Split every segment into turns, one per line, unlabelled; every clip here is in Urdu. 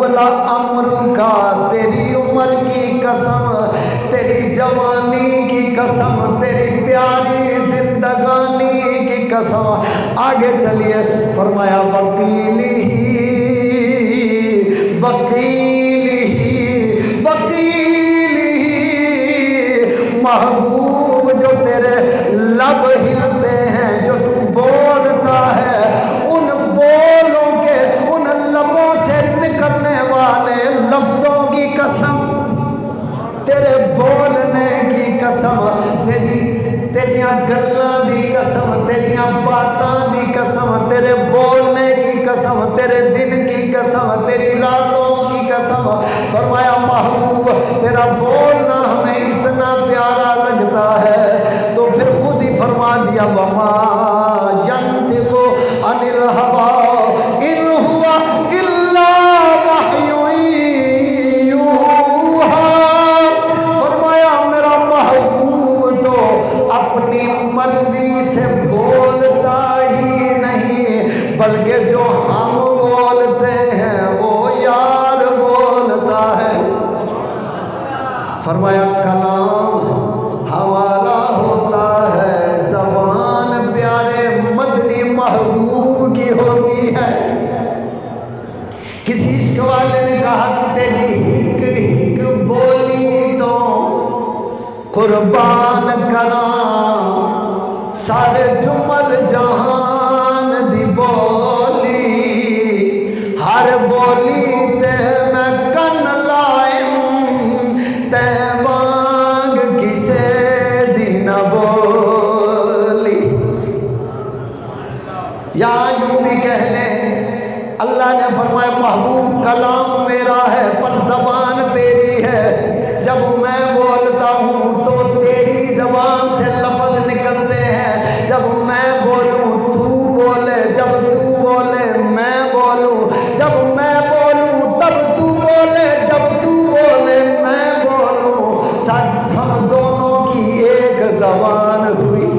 طول عمر کا، تیری عمر کی قسم، تیری جوانی کی قسم، تیری پیاری زندگانی کی قسم۔ آگے چلیے، فرمایا وکیلی وکیلی وکیلی، محبوب جو تیرے لب ہلتے ہیں، جو تو بولتا ہے، ان بولوں کے، ان لبوں سے نکلنے والے لفظوں کی قسم، تیرے بولنے کی قسم، تیریاں گلاں دی قسم، تیریاں باتاں دی قسم، تیرے بولنے کی قسم، تیرے دن کی قسم، تیری راتوں کی قسم۔ فرمایا محبوب تیرا بولنا ہمیں اتنا پیارا لگتا ہے، تو پھر خود ہی فرما دیا وما ينطق عن الهوى ان هو الا وحی یوحی۔ فرمایا میرا محبوب تو اپنی مرضی سے بولتا ہی نہیں، بلکہ جو ہم بولتے ہیں وہ یار بولتا ہے۔ فرمایا کلام ہمارا ہوتا ہے، زبان پیارے مدنی محبوب کی ہوتی ہے۔ کسی عشق والے نے کہا تیری ہک ہک بولی تو قربان کراں، سارے جمل جہان دی بولی، ہر بولی تے میں کن لائم، تے وانگ کسے دی نہ بولی۔ یا یوں بھی کہہ لیں، اللہ نے فرمایا محبوب کلام میرا ہے پر زبان تیری ہے، جب میں بولتا ہوں تو تیری زبان سے لفظ نکلتے ہیں، جب میں بولوں تو بولے، جب تو بولے میں بولوں، جب میں بولوں تب تو بولے، جب تو بولے میں بولوں، سچ ہم دونوں کی ایک زبان ہوئی۔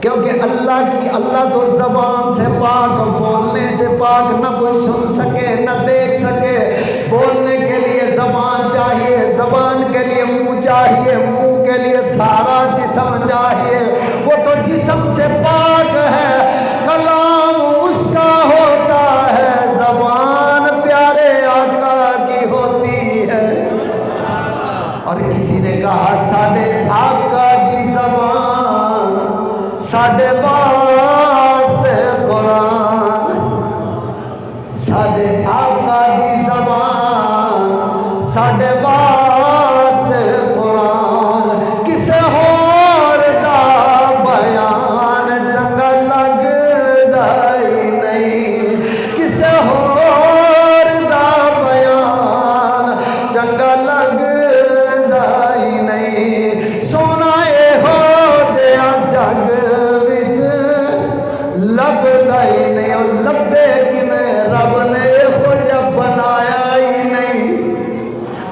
کیونکہ اللہ تو زبان سے پاک، بولنے سے پاک، نہ کوئی سن سکے نہ دیکھ سکے۔ بولنے کے لیے زبان چاہیے، زبان کے لیے منہ چاہیے، منہ کے لیے سارا جسم چاہیے، وہ تو جسم سے پاک ہے، کلام اس کا ہوتا ہے، زبان پیارے آقا کی ہوتی ہے۔ اور کسی نے کہا ساڈے آقا دی زبان، ساڈے واسطے قرآن، ساڈے آقا دی زبان، ساڈے واسطے قرآن، کسے ہور دا بیان چنگا لگدا ہی نہیں، کسے ہور دا بیان چنگا لگدا ہی نہیں۔ سونا اے ہو جیا جگ وچ لبدا ہی نہیں، اور لبے کیویں رب نے ہو جا بنایا ہی نہیں۔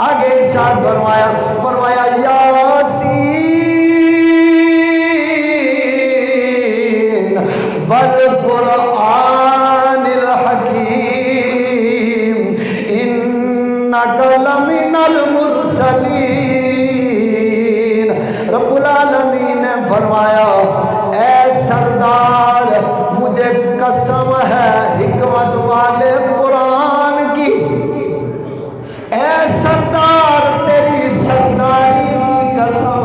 آگے ارشاد فرمایا یاسین والقرآن الحکیم انک لمن المرسلین۔ رب العالمین نے فرمایا اے سردار مجھے قسم ہے حکمت والے قرآن کی، اے سردار تیری سرداری کی قسم،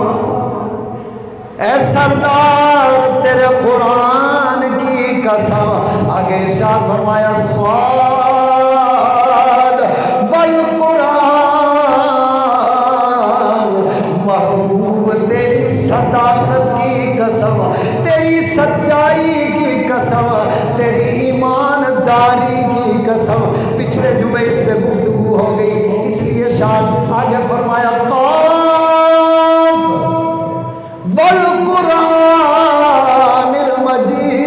اے سردار تیرے قرآن کی قسم۔ آگے ارشاد فرمایا صاد والقرآن، محبوب تیری صداقت کی قسم، تیری سچائی کی قسم، تیری ایمانداری کی قسم۔ پچھلے جمعے اس پہ گفتگو ہو گئی، اس لیے شاد آگے فرمایا قاف والقرآن المجید۔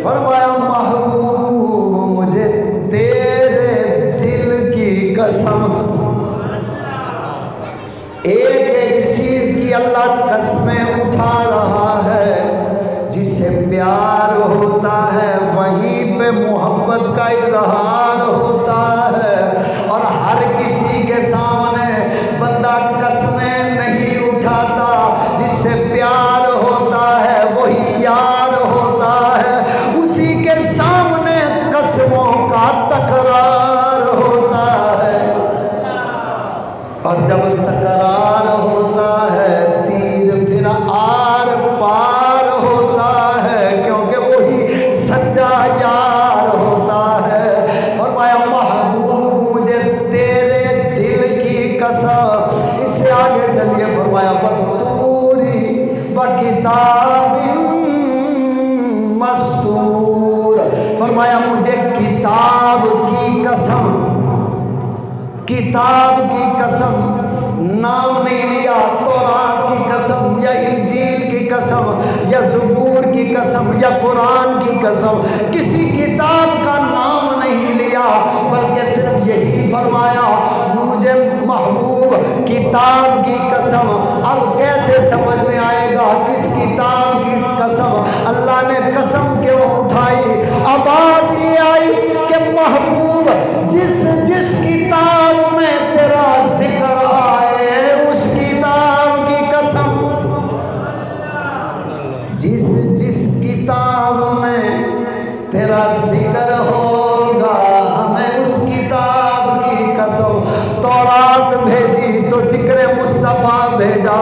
فرمایا محبوب مجھے تیرے دل کی قسم، ایک ایک چیز کی اللہ قسمیں اٹھا رہا ہے، جس سے پیار ہوتا ہوتا ہے وہیں پہ محبت کا اظہار ہوتا ہے، اور ہر کسی کے سامنے بندہ قسمیں نہیں اٹھاتا، جس سے پیار ہوتا ہے وہی یار ہوتا ہے، اسی کے سامنے قسموں کا تکرار ہوتا ہے، اور جب تکرار ہوتا ہے تیر پھر آر پار ہوتا ہے، کیونکہ وہی سچا یار ہوتا ہے۔ فرمایا محبوب مجھے تیرے دل کی قسم، اس سے آگے چلیے فرمایا والطوری وکتاب مستور، فرمایا مجھے کتاب کی قسم، کتاب کی قسم، نام نہیں لیا، تورات کی قسم یا انجیل کی قسم یا زبور کی قسم یا قرآن کی قسم، کسی کتاب کا نام نہیں لیا، بلکہ صرف یہی فرمایا مجھے محبوب کتاب کی قسم۔ اب کیسے سمجھ میں آئے گا کس کتاب کی قسم؟ اللہ نے قسم کیوں اٹھائی؟ آواز یہ آئی کہ محبوب جس جس کتاب میں تیرا ذکر آئے اس کتاب کی قسم، جس جس کتاب میں تیرا ذکر ہوگا ہمیں اس کتاب کی قسم۔ تورات بھیجی تو ذکر مصطفیٰ بھیجا،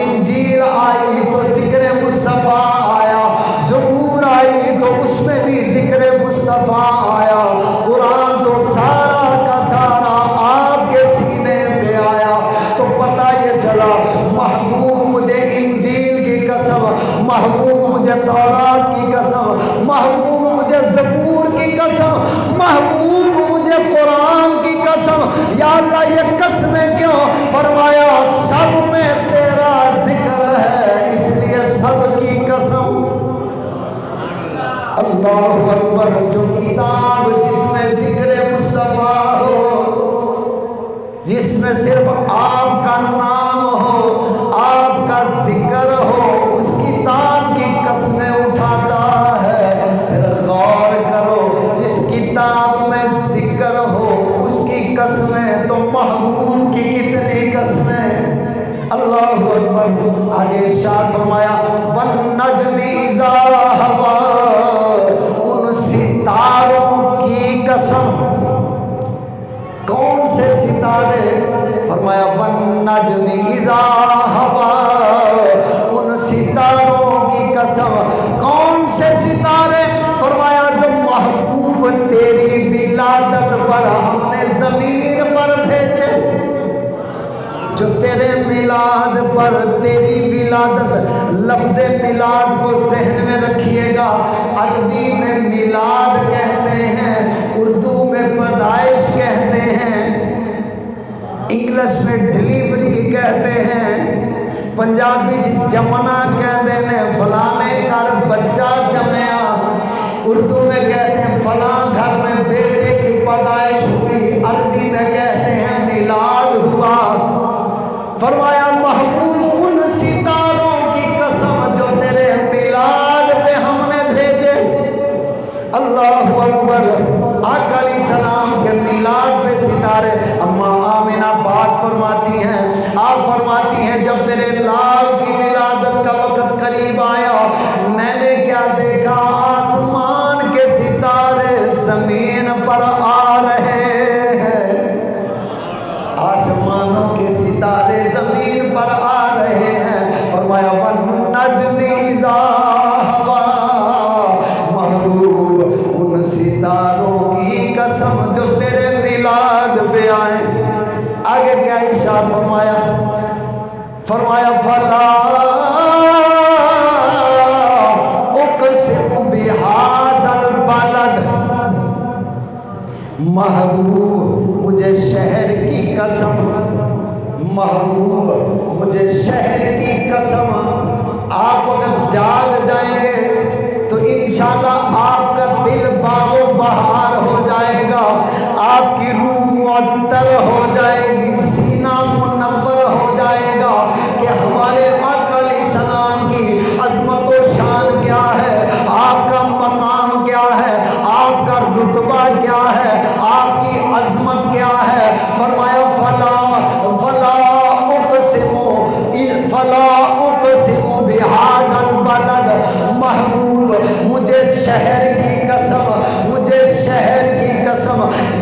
انجیل آئی تو ذکر مصطفیٰ آیا، زبور آئی تو اس میں بھی ذکر مصطفیٰ آیا، قرآن تو سارا کا سارا آپ کے سینے پہ آیا۔ تو پتہ یہ چلا محبوب مجھے انجیل کی قسم، محبوب مجھے تورات کی قسم، محبوب مجھے زبور کی قسم، محبوب مجھے قرآن کی قسم، یا اللہ یہ قسمیں کیوں؟ فرمایا سب میں تیرا ذکر ہے اس لیے سب کی قسم۔ اللہ اکبر، جو کتاب جس میں ذکر مصطفیٰ ہو، جس میں صرف آپ کا نام ہو، آپ کا ذکر ہو، اس کتاب کی قسمیں اٹھاتا ہے۔ پھر غور کرو جس کتاب میں ذکر ہو اس کی قسمیں، تو محبوب کی کتنی قسمیں۔ اللہ اکبر، آگے ارشاد فرمایا والنجم اذا ہوا، ان ستاروں کی قسم۔ کون سے ستارے؟ فرمایا والنجم اذا ہوا، ان ستاروں کی قسم۔ کون سے ستارے؟ فرمایا جو محبوب تیری ولادت پر ہم نے زمین پر بھیجے، جو تیرے میلاد پر، تیری ولادت، لفظ میلاد کو ذہن میں رکھیے گا، عربی میں میلاد کہتے ہیں، اردو میں پیدائش کہتے ہیں، انگلش میں ڈلیوری کہتے ہیں، پنجابی جمنا کہتے ہیں، فلانے گھر بچہ جمیا، اردو میں کہتے ہیں فلاں گھر میں بیٹے کی پیدائش ہوئی، عربی میں کہتے ہیں میلاد ہوا۔ فرمایا محبوب ان ستاروں کی قسم جو تیرے میلاد پہ ہم نے بھیجے۔ اللہ اکبر، آقا علیہ السلام کے میلاد پہ ستارے۔ اماں آمنہ پاک فرماتی ہیں، آپ فرماتی ہیں جب میرے لال کی ولادت کا وقت قریب آیا، میں نے کیا دیکھا؟ آسمان کے ستارے زمین پر آ رہے ہیں، آسمانوں کے ستارے زمین پر آ رہے ہیں۔ فرمایا والنجم اذا ہوا، محبوب ان ستاروں کی قسم جو تیرے میلاد پہ آئے۔ آگے کیا ارشاد فرمایا؟ فرمایا فلا اقسم بہذا البلد، محبوب مجھے شہر کی قسم، محبوب مجھے شہر کی قسم۔ آپ اگر جاگ جائیں گے تو انشاءاللہ آپ کا دل باغ و بہار ہو جائے گا، آپ کی روح معطر ہو جائے گی، سینہ منور ہو جائے گا کہ ہمارے آقا علیہ السلام کی عظمت و شان کیا ہے، آپ کا مقام کا رتبہ کیا ہے، آپ کی عظمت کیا ہے۔ فرمایا فلا اقسم بہذا البلد، محبوب مجھے شہر کی قسم، مجھے شہر کی قسم،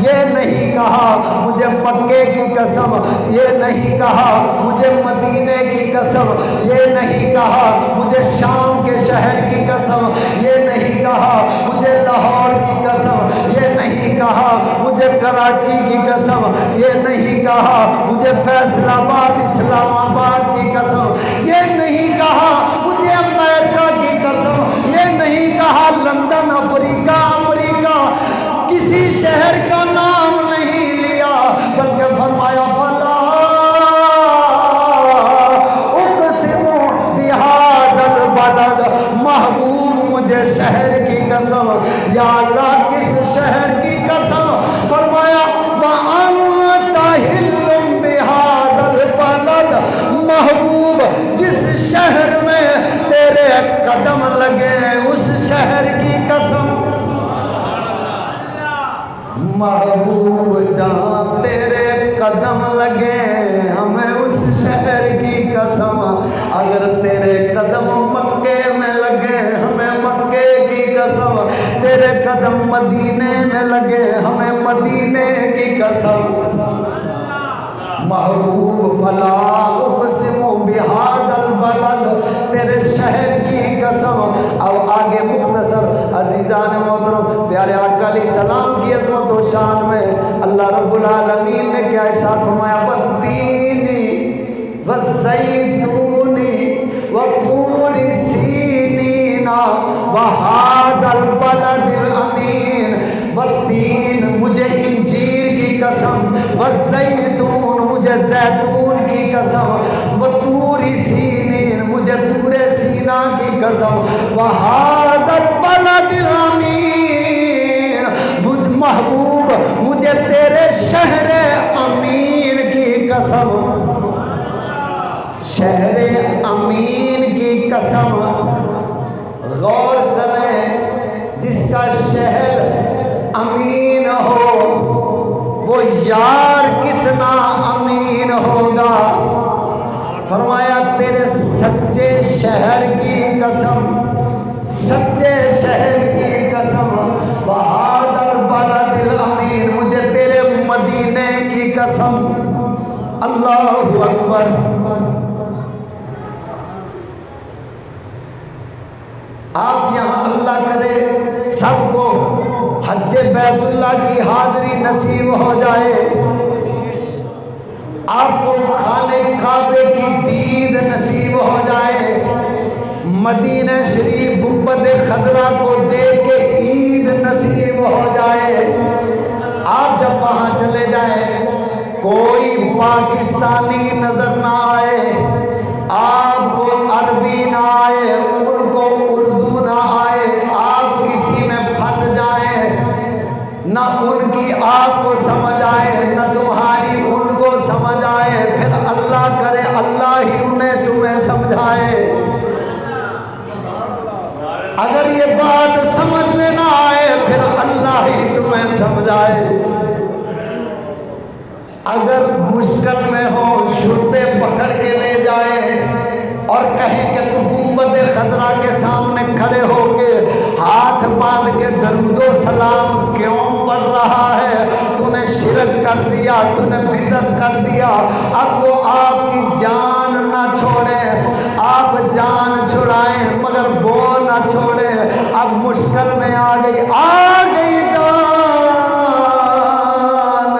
یہ نہیں کہا مجھے مکے کی قسم، یہ نہیں کہا مجھے مدینے کی قسم، یہ نہیں کہا مجھے شام کے شہر کی قسم، یہ نہیں کہا مجھے لاہور کی قسم، یہ نہیں کہا مجھے کراچی کی قسم، یہ نہیں کہا مجھے فیصل آباد اسلام آباد کی قسم، یہ نہیں کہا مجھے امریکہ کی قسم، یہ نہیں کہا لندن افریقہ امریکہ، کسی شہر کا نام نہیں لیا، بلکہ فرمایا فلا اقسم بہذا البلد، محبوب مجھے شہر کی قسم، یا اللہ کس شہر کی قسم؟ فرمایا وَأَنْتَ حِلٌّ بِهَذَا الْبَلَدِ، محبوب جس شہر میں تیرے قدم لگے اس شہر کی قسم، محبوب جہاں تیرے قدم لگے ہمیں اس شہر کی قسم، اگر تیرے قدم مکے میں لگے ہمیں مکے کی قسم، تیرے قدم مدینے میں لگے ہمیں مدینے کی قسم، محبوب فلا اقسم بہذا البلد، تیرے شہر کی قسم۔ اب آگے مختصر عزیزان محترم پیارے آقا علیہ السلام کی عظمت و شان میں اللہ رب العالمین نے کیا ارشاد فرمایا، والتین والزیتون وطور سینین وہذا البلد الامین، والتین مجھے انجیر کی قسم، والزیتون مجھے زیتون کی قسم، وطور سینین مجھے طور سینا کی قسم، وہذا البلد الامین، محبوب مجھے تیرے شہر امین کی قسم، شہر امین کی قسم۔ غور کریں، جس کا شہر امین ہو وہ یار کتنا امین ہوگا۔ فرمایا تیرے سچے شہر کی قسم، سچے شہر کی قسم، وہذا البلد الامین، مجھے تیرے مدینے کی قسم۔ اللہ اکبر۔ آپ یہاں اللہ کرے سب کو حج بیت اللہ کی حاضری نصیب ہو جائے، آپ کو خانہ کعبے کی دید نصیب ہو جائے، مدینہ شریف گنبد خضرا کو دیکھ کے عید نصیب ہو جائے۔ آپ جب وہاں چلے جائیں کوئی پاکستانی نظر نہ آئے، آپ کو عربی نہ آئے، ان کو اردو نہ آئے، آپ کسی میں پھنس جائیں، نہ ان کی آپ کو سمجھ آئے نہ تمہاری ان کو سمجھ آئے، پھر اللہ کرے اللہ ہی انہیں تمہیں سمجھائے۔ اگر یہ بات سمجھ میں نہ آئے پھر اللہ ہی تمہیں سمجھائے۔ اگر مشکل میں ہو شرطیں پکڑ کے لے جائے اور کہیں کہ تو گنبد خضرا کے سامنے کھڑے ہو کے ہاتھ باندھ کے درود و سلام کیوں پڑھ رہا ہے، تو نے شرک کر دیا، تو نے بدعت کر دیا۔ اب وہ آپ کی جان نہ چھوڑیں، آپ جان چھڑائیں مگر وہ نہ چھوڑیں۔ اب مشکل میں آ گئی جان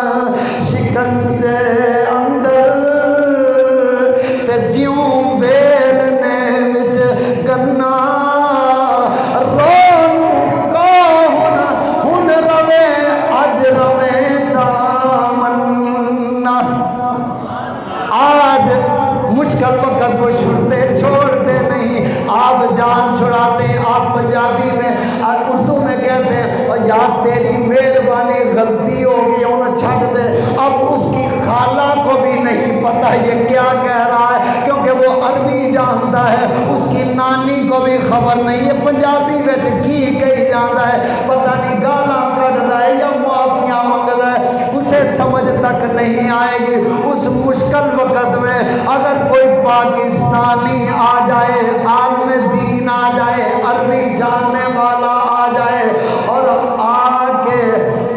شکنجے اندر تے جیوں ویلنے وچ گنا رونو کو ہن روے اج روے تمنا۔ آج مشکل وقت وہ شرطیں چھوڑتے نہیں، آپ جان چھڑاتے ہیں۔ آپ پنجابی میں اردو میں کہتے ہیں اور یار تیری مہربانی غلطی ہو گئی انہیں چھڑ دے۔ اب اس کی خالہ کو بھی نہیں پتہ یہ کیا کہہ رہا ہے، کیونکہ وہ عربی جانتا ہے، اس کی نانی کو بھی خبر نہیں ہے پنجابی وچ کی کہی جاتا ہے، پتہ نہیں گالاں سمجھ تک نہیں آئے گی۔ اس مشکل وقت میں اگر کوئی پاکستانی آ جائے، عالم دین آ جائے، عربی جاننے والا آ جائے اور آ کے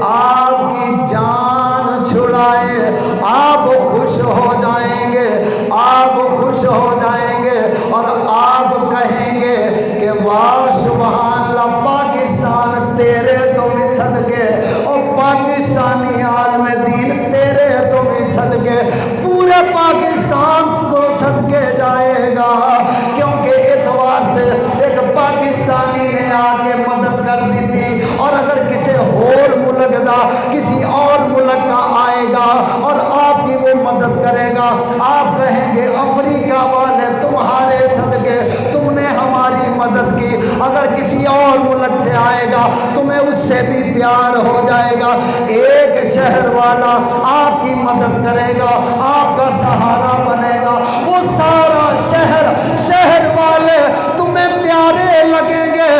آپ کی جان چھڑائے، آپ خوش ہو جائیں گے، آپ خوش ہو جائیں گے اور آپ کہیں گے کہ واہ سبحان اللہ، پاکستان تیرے تم صدقے، اور پاکستانی عالم دین تیرے تم صدقے، پورے پاکستان کو صدقے جائے گا، کیونکہ اس واسطے ایک پاکستانی نے آ کے مدد کر دی تھی۔ اور اگر کسی اور ملک دا، کسی اور ملک کا آئے گا اور آپ کی وہ مدد کرے گا، آپ کہیں گے افریقہ والے تمہارے صدقے، تم نے ہماری مدد کی۔ اگر کسی اور ملک سے آئے گا تمہیں اس سے بھی پیار ہو جائے گا۔ ایک شہر والا آپ کی مدد کرے گا، آپ کا سہارا بنے گا، وہ سارا شہر والے تمہیں پیارے لگیں گے،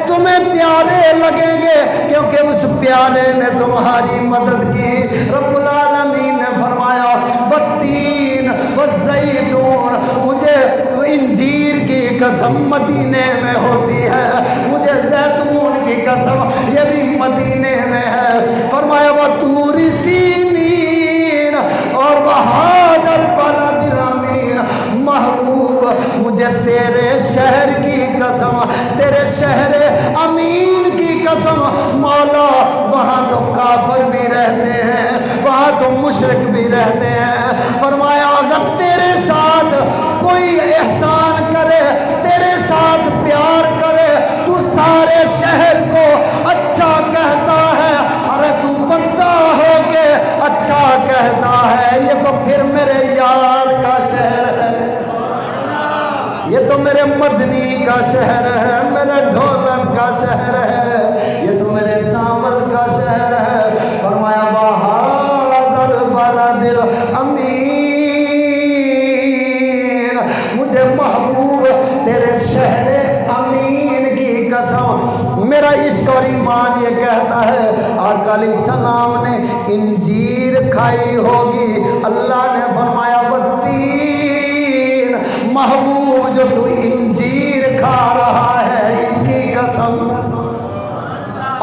تمہیں پیارے لگیں گے، کیونکہ اس پیارے نے تمہاری مدد کی۔ رب العالمین نے فرمایا والتین والزیتون، مجھے تو انجیر کی قسم مدینے میں ہوتی ہے، مجھے زیتون کی قسم یہ بھی مدینے میں ہے۔ فرمایا وطور سینین اور وہذا البلد الامین، محبوب مجھے تیرے شہر کی قسم، تیرے شہر امین کی قسم، مولا وہاں تو کافر بھی رہتے ہیں، وہاں تو مشرک بھی رہتے ہیں۔ فرمایا اگر تیرے ساتھ کوئی احسان کرے، تیرے ساتھ پیار کرے، تو سارے شہر کو اچھا کہتا ہے، ارے تو بندہ ہو کے اچھا کہتا ہے، یہ تو پھر میرے یار کا شہر ہے، یہ تو میرے مدنی کا شہر ہے، میرے ڈھولن کا شہر ہے، یہ تو میرے ساول کا شہر ہے۔ فرمایا وہذا البلد الامین، مجھے محبوب تیرے شہر امین کی قسم، میرا عشق اور ایمان یہ کہتا ہے آقا علیہ السلام نے انجیر کھائی ہوگی، اللہ نے فرمایا والتین، محبوب جو تو انجیر کھا رہا ہے اس کی قسم۔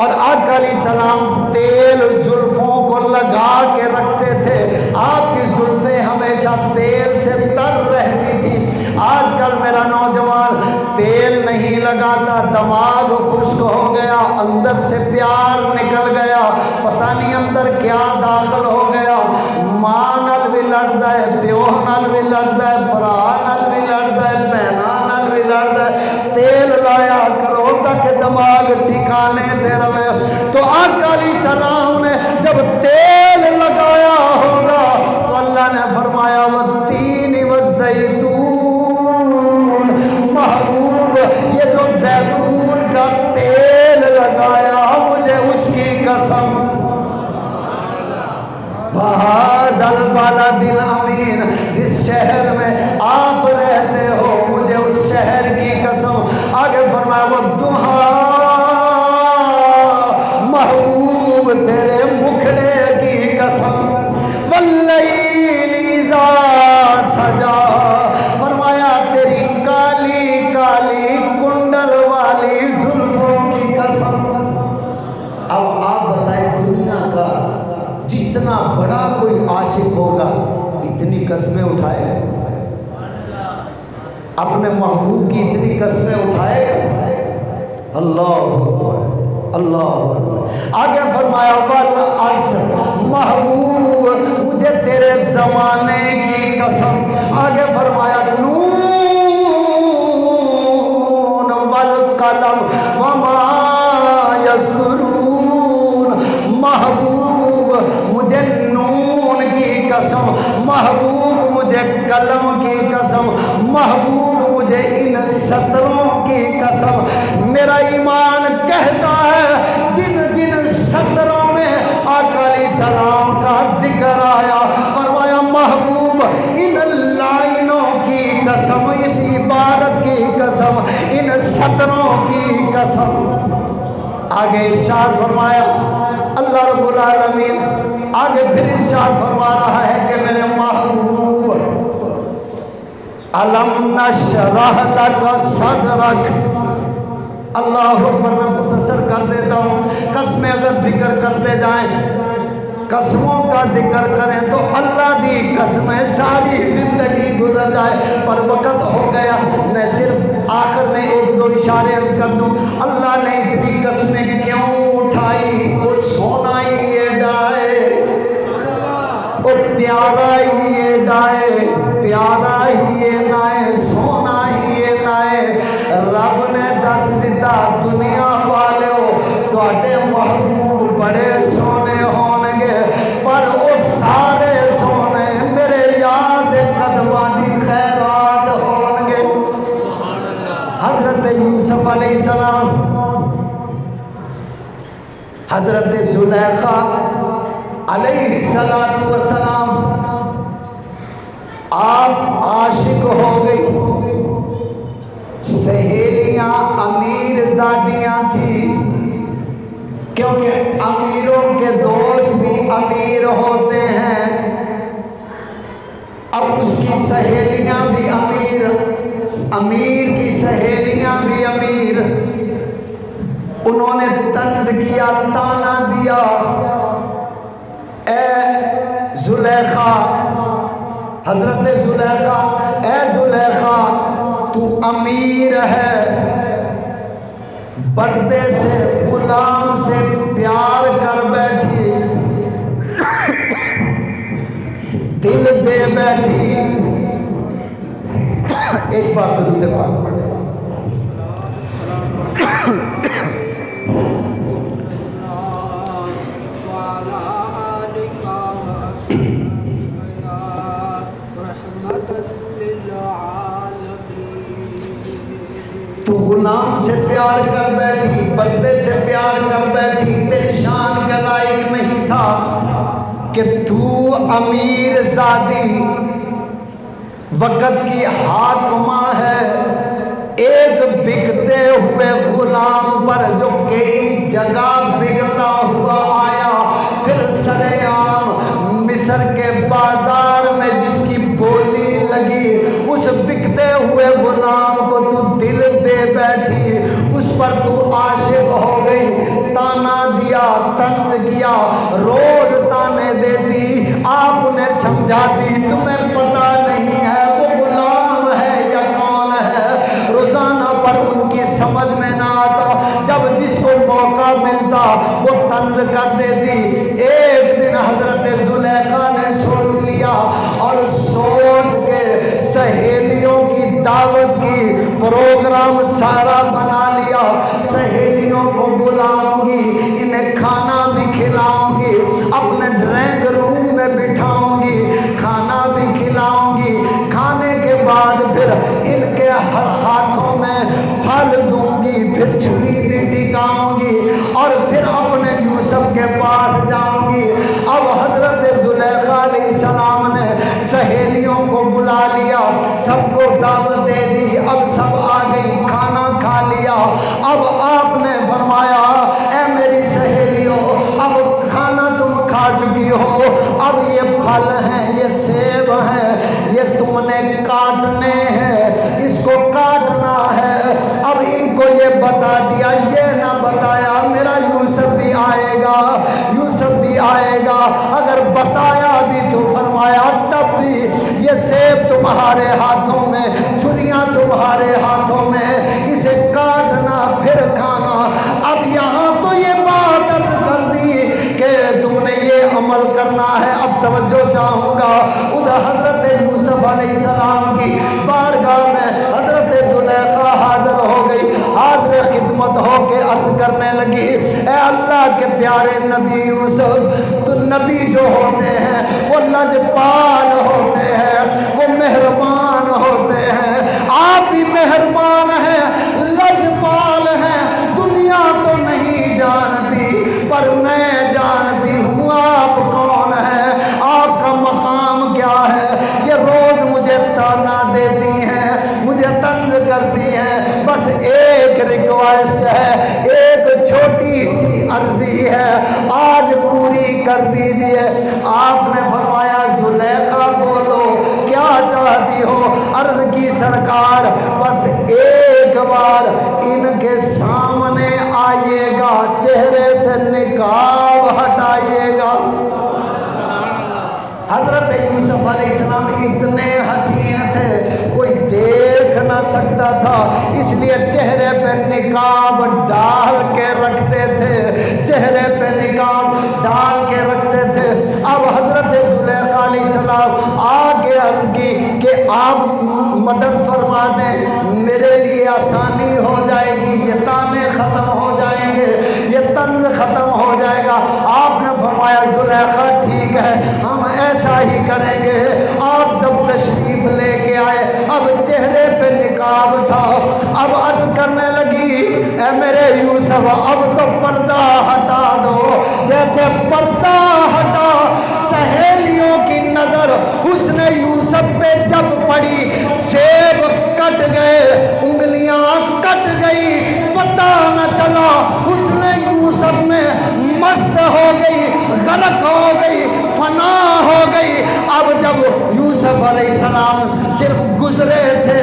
اور آقا علیہ السلام تیل زلفوں کو لگا کے رکھتے تھے، آپ کی زلفیں ہمیشہ تیل سے تر رہتی تھی۔ آج کل میرا نوجوان تیل نہیں لگاتا، دماغ خشک ہو گیا، اندر سے پیار نکل گیا، پتہ نہیں اندر کیا داخل ہو گیا، ماں نال بھی لڑتا ہے، پیو نال بھی لڑتا ہے، برا نال بھی لڑتا ہے، بہنا نال بھی لڑتا ہے۔ تیل لایا کرو تاکہ دماغ ٹھکانے دے رہے۔ تو آقا علیہ السلام نے جب تیل لگایا ہوگا تو اللہ نے فرمایا والتین والزیتون، محبوب یہ جو زیتون کا تیل لگایا مجھے اس کی قسم، وہذا البلد الامین، جس شہر میں آپ رہتے ہو مجھے اس شہر کی قسم۔ آگے فرمایا والضحیٰ، محبوب تیرے مکھڑے کی قسم، واللیل اذا سجا، فرمایا تیری کالی کالی کنڈل والی زلفوں کی قسم۔ اب آپ بتائیں دنیا کا جتنا بڑا کوئی عاشق ہوگا اتنی قسمیں اٹھائے گا، اپنے محبوب کی اتنی قسمیں اٹھائے گا؟ اللہ اکبر، اللہ اکبر۔ آگے فرمایا والعصر، محبوب مجھے تیرے زمانے کی قسم۔ آگے فرمایا نون والقلم وما یسطرون، محبوب مجھے نون کی قسم، محبوب مجھے قلم کی قسم، محبوب مجھے ان سطروں کی قسم۔ میرا ایمان کہتا ہے جن جن سطروں میں آقا علیہ السلام کا ذکر آیا، فرمایا محبوب ان لائنوں کی قسم، اس عبارت کی قسم، ان سطروں کی قسم۔ آگے ارشاد فرمایا اللہ رب العالمین، آگے پھر ارشاد فرما رہا ہے کہ میرے محبوب الم نشرح لک صدرک۔ اللہ اکبر، میں مختصر کر دیتا ہوں، قسمیں اگر ذکر کرتے جائیں، قسموں کا ذکر کریں تو اللہ دی قسمیں ساری زندگی گزر جائے، پر وقت ہو گیا، میں صرف آخر میں ایک دو اشارے عرض کر دوں۔ اللہ نے اتنی قسمیں کیوں اٹھائی؟ وہ سونا ہی یہ ڈائے، وہ پیارا ہی یہ ڈائے، پیارا ہی یہ نائے، سونا ہی یہ نائے۔ رب نے دس دیتا دنیا والو تواڈے محبوب بڑے سونے ہون گے، پر وہ سارے سونے میرے یار دے قدماں دی خیرات ہون گے۔ حضرت یوسف علیہ السلام، حضرت زلیخا علیہ السلام، آپ عاشق ہو گئی، سہیلیاں امیر زادیاں تھیں، کیونکہ امیروں کے دوست بھی امیر ہوتے ہیں۔ اب اس کی سہیلیاں بھی امیر، امیر کی سہیلیاں بھی امیر۔ انہوں نے طنز کیا، تانا دیا، اے زلیخا، حضرت زلیخا، اے زلیخا تو امیر ہے، پردے سے غلام سے پیار کر بیٹھی، دل دے بیٹھی۔ ایک بار درود پاک پڑھ لیں۔ تو غلام سے پیار کر بیٹھی، پردے سے پیار کر بیٹھی، تیری شان کے لائق نہیں تھا کہ تو امیر زادی وقت کی حاکمہ ہے، ایک بکتے ہوئے غلام پر جو کئی جگہ بکتا ہوا آیا، پھر سرعام مصر کے بازار میں جس کی بولی لگی، اس بکتے ہوئے غلام کو تو دل دے بیٹھی، اس پر تو عاشق ہو گئی، تانا دیا، طنز کیا، روز تانے دیتی، آپ انہیں سمجھاتی، تمہیں پتہ نہیں ہے وہ غلام ہے یا کون ہے۔ روزانہ پر ان کی سمجھ میں نہ آتا، جب جس کو موقع ملتا وہ طنز کر دیتی۔ ایک دن حضرت زلیخا نے سوچ لیا اور سوچ کے سہیلیوں کی دعوت کی، پروگرام سارا بنا لیا، سہیلیوں کو بلاؤں گی، انہیں کھانا بھی کھلاؤں گی، اپنے ڈرائنگ روم میں بٹھاؤں گی، کھانا بھی کھلاؤں گی، کھانے کے بعد پھر ان کے ہاتھوں میں پھل دوں گی، پھر چھری بھی ٹکاؤں گی، اور پھر اپنے یوسف کے پاس جاؤں گی۔ اب حضرت زلیخا علیہ السلام نے سہیلیوں کو بلا لیا، سب کو دعوت دے دی، اب سب آ گئی، کھانا کھا لیا۔ اب آپ نے فرمایا اے میری سہیلیوں، اب کھانا تم کھا چکی ہو، اب یہ پھل ہیں، یہ سیب ہیں، یہ تم نے کاٹنے ہیں، اس کو کاٹنا ہے۔ اب ان کو یہ بتا دیا، یہ نہ بتایا میرا یوسف بھی آئے گا، یوسف بھی آئے گا، اگر بتایا بھی تو فرمایا تب بھی یہ سیب تمہارے ہاتھوں میں، چھریاں تمہارے ہاتھوں میں، اسے کاٹنا پھر کھانا۔ اب یہاں تو یہ بات عرض کر دی کہ تم نے یہ عمل کرنا ہے۔ اب توجہ چاہوں گا، ادھر حضرت یوسف علیہ السلام کی بارگاہ میں حضرت زلیخا حاضر ہو گئی، حاضر خدمت ہو کے عرض کرنے لگی، اے اللہ کے پیارے نبی یوسف، تو نبی جو ہوتے ہیں وہ لجپال ہوتے ہیں، وہ مہربان ہوتے ہیں، آپ بھی مہربان ہیں، لجپال ہیں، دنیا تو نہیں جانتی پر میں جانتی ہوں آپ کون ہیں، آپ کا مقام کیا ہے۔ یہ روز مجھے تانا دیتی ہیں، مجھے طنز کرتی ہیں، بس ایک ریکویسٹ ہے، ایک چھوٹی سی عرضی ہے، آج پوری کر دیجئے۔ آپ نے فرمایا زلیخا بولو کیا چاہتی ہو؟ عرض کی سرکار بس ایک بار ان کے سامنے آئیے گا، چہرے سے نقاب ہٹائیے گا۔ حضرت یوسف علیہ السلام اتنے حسین تھے کوئی دیکھ نہ سکتا تھا، اس لیے چہرے پہ نقاب ڈال کے رکھتے تھے، چہرے پہ نقاب ڈال کے رکھتے تھے۔ اب حضرت زلیخا علیہ السلام آگے عرض کی کہ آپ مدد فرما دیں، میرے لیے آسانی ہو جائے گی، یہ تانے ختم ہو جائیں گے، یہ طنز ختم ہو جائے گا۔ آپ نے فرمایا زلیخا ٹھیک ہے، ہم ایسا ہی کریں گے۔ آپ جب تشریف لے کے آئے، اب چہرے پہ نقاب تھا، اب عرض کرنے لگی اے میرے یوسف اب تو پردہ ہٹا دو۔ جیسے پردہ ہٹا، سہیلیوں کی نظر حسن یوسف پہ جب پڑی، سیب کٹ گئے، انگلیاں کٹ گئی، پتہ نہ چلا، حسن یوسف میں مست ہو گئی، غرق ہو گئی، فنا ہو گئی۔ اب جب یوسف علیہ السلام صرف گزرے تھے،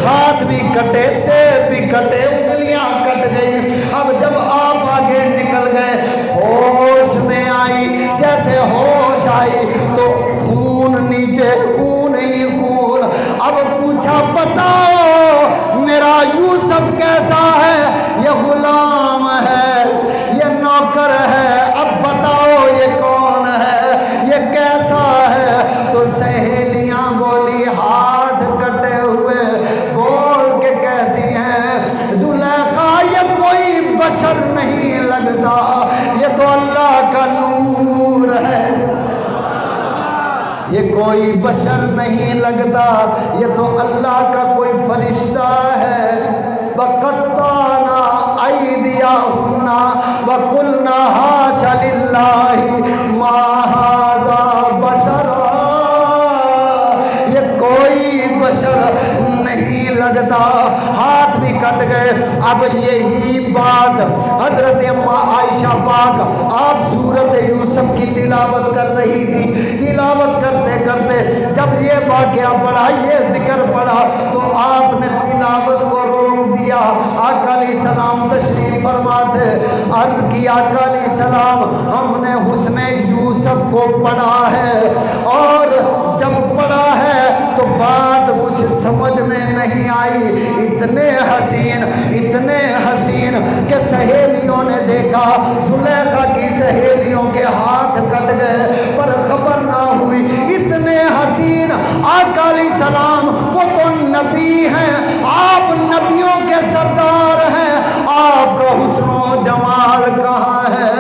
ہاتھ بھی کٹے، سیب بھی کٹے، انگلیاں کٹ گئی، اب جب آپ آگے نکل گئے، ہوش میں آئی، جیسے ہوش آئی تو خون نیچے، خون ہی خون۔ اب پوچھا بتاؤ میرا یوسف کیسا ہے؟ یہ غلام ہے، یہ نوکر ہے، اب بتاؤ یہ کون ہے، یہ کیسا ہے؟ تو سہیلیاں بولی ہاتھ کٹے ہوئے بول کے کہتی ہیں زلیخا یہ کوئی بشر نہیں لگتا، یہ تو اللہ کا نور ہے، یہ کوئی بشر نہیں لگتا، یہ تو اللہ کا کوئی فرشتہ ہے۔ وَقَطَّعْنَا أَيْدِيَهُنَّ وَقُلْنَا حَاشَ لِلَّهِ مَا هَذَا بَشَرًا، یہ کوئی بشر نہیں لگتا، ہاتھ بھی کٹ گئے۔ اب یہی بات حضرت اماں عائشہ پاک آپ سورت یوسف کی تلاوت کر رہی تھی، تلاوت کرتے کرتے جب یہ واقعہ پڑھا، یہ ذکر پڑھا تو آپ نے تلاوت کو روک دیا۔ آقا علیہ السلام تشریف فرماتے، عرض کی آقا علیہ السلام ہم نے حسن یوسف کو پڑھا ہے، اور جب پڑھا ہے تو بات کچھ سمجھ میں نہیں آئی، اتنے حسین، اتنے حسین کہ سہیلیوں نے دیکھا، زلیخا کی سہیلیوں کے ہاتھ کٹ گئے پر خبر نہ ہوئی، اتنے حسین آقا علیہ السلام، وہ تو نبی ہیں، آپ نبیوں کے سردار ہیں، آپ کا حسن و جمال کہاں ہے؟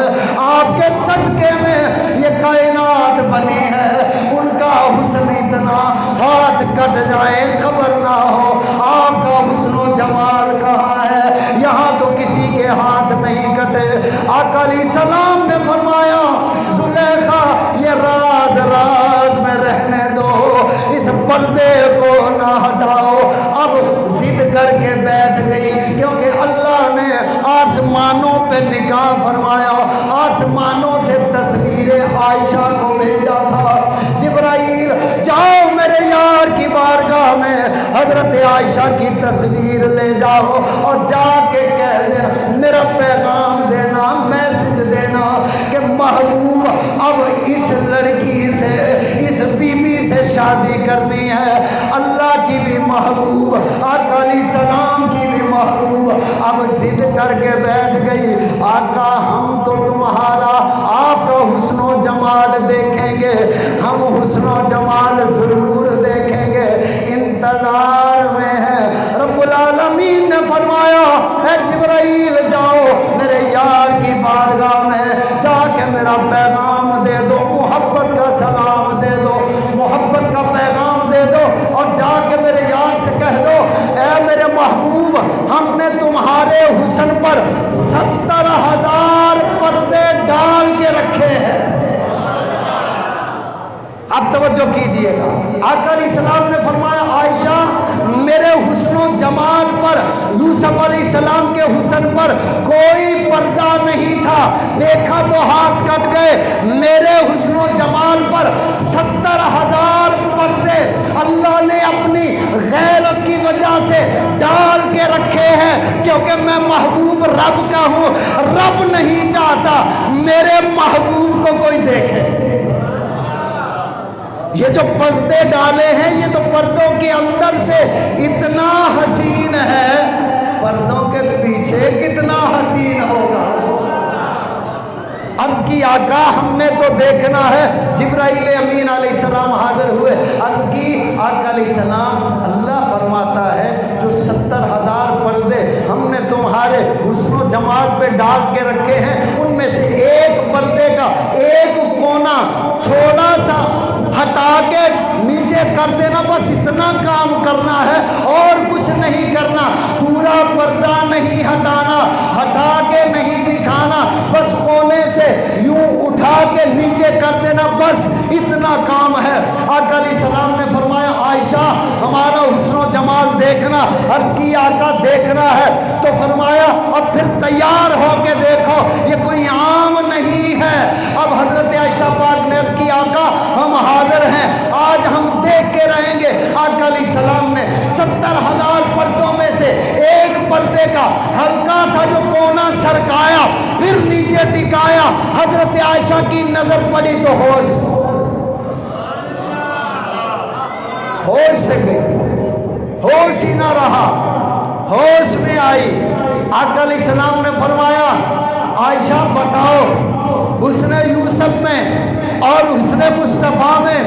آپ کے صدقے میں یہ کائنات بنی ہے، ان کا حسن اتنا، ہاتھ کٹ جائے خبر نہ ہو، آپ کا حسن و جمال کہاں ہے؟ یہاں تو کسی کے ہاتھ نہیں کٹے۔ آقا علیہ السلام نے فرمایا زلیخا یہ راز راز میں رہنے دو، اس پردے کو نہ ہٹاؤ۔ اب ضد کر کے بیٹھ گئی، کیونکہ اللہ نے آسمانوں پہ نگاہ فرمایا، آسمانوں سے تصویر عائشہ کو بھیجا تھا، جبرائیل جاؤ میرے یار کی بارگاہ میں حضرت عائشہ کی تصویر لے جاؤ اور جا کے کہہ دینا، میرا پیغام دینا، میسج دینا کہ محبوب اب اس لڑکی سے، اس بی بی سے شادی کرنی ہے، اللہ کی بھی محبوب، آقا علیہ السلام کی بھی محبوب اب ضد کر کے بیٹھ گئی، آقا ہم تو تمہارا، آپ کا حسن و جمال دیکھیں گے، ہم حسن و جمال ضرور دیکھیں گے، انتظار میں ہے۔ رب العالمین نے فرمایا اے جبرائیل جاؤ میرے یار کی بارگاہ میں، جا کے میرا پیغام دے دو، محبت کا سلام دے دو، محبت کا پیغام دے دو، اور جا کے میرے یار سے کہہ دو اے میرے محبوب ہم نے تمہارے حسن پر 70,000 پردے ڈال کے رکھے ہیں۔ اب توجہ کیجئے گا، آقا علیہ السلام نے فرمایا عائشہ میرے حسن و جمال پر، یوسف علیہ السلام کے حسن پر کوئی پردہ نہیں تھا، دیکھا تو ہاتھ کٹ گئے۔ میرے حسن و جمال پر 70,000 پردے اللہ نے اپنی غیرت کی وجہ سے ڈال کے رکھے ہیں، کیونکہ میں محبوب رب کا ہوں۔ رب نہیں چاہتا میرے محبوب کو کوئی دیکھے۔ یہ جو پردے ڈالے ہیں یہ تو پردوں کے اندر سے اتنا حسین ہے، پردوں کے پیچھے کتنا حسین ہوگا۔ عرض کی آقا ہم نے تو دیکھنا ہے، جبرائیل امین علیہ السلام حاضر ہوئے، عرض کی آقا علیہ السلام اللہ فرماتا ہے جو 70,000 پردے ہم نے تمہارے حسن و جمال پہ ڈال کے رکھے ہیں، ان میں سے ایک پردے کا ایک کونا تھوڑا سا ہٹا کے نیچے کر دینا، بس اتنا کام کرنا ہے اور کچھ نہیں کرنا، پورا پردہ نہیں ہٹانا، ہٹا کے نہیں دکھانا، بس کونے سے یوں اٹھا کے نیچے کر دینا، بس اتنا کام ہے۔ آقا علیہ السلام نے فرمایا عائشہ ہمارا حسن و جمال دیکھنا، عرض کی آقا دیکھنا ہے تو فرمایا اب پھر تیار ہو کے دیکھو، یہ کوئی عام نہیں ہے۔ اب حضرت عائشہ پاک نے عرض کی آقا ہم حاضر ہیں، آج ہم دیکھ کے رہیں گے۔ آقا علیہ السلام نے 70,000 پردوں میں سے ایک پردے کا ہلکا سا جو کونا سرکایا، پھر نیچے ٹکایا، حضرت عائشہ کی نظر پڑی تو ہوش سے گئی، ہوش ہی نہ رہا، ہوش میں آئی۔ آقا علیہ السلام نے فرمایا عائشہ بتاؤ حسن یوسف میں اور حسن مصطفیٰ میں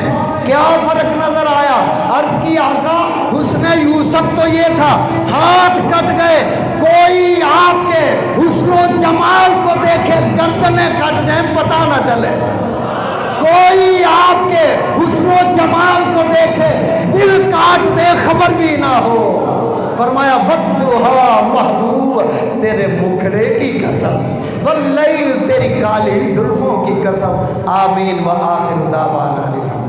کیا فرق نظر آیا؟ عرض کی آقا حسن یوسف تو یہ تھا ہاتھ کٹ گئے، کوئی آپ کے حسن و جمال کو دیکھے گردنیں کٹ جائیں پتہ نہ چلے، کوئی آپ کے حسن و جمال کو دیکھے دل کاٹ دے خبر بھی نہ ہو۔ فرمایا ودھا محبوب تیرے مکھڑے کی قسم، واللیل تیری کالی زلفوں کی قسم، آمین و آخر دعوانا الحمد۔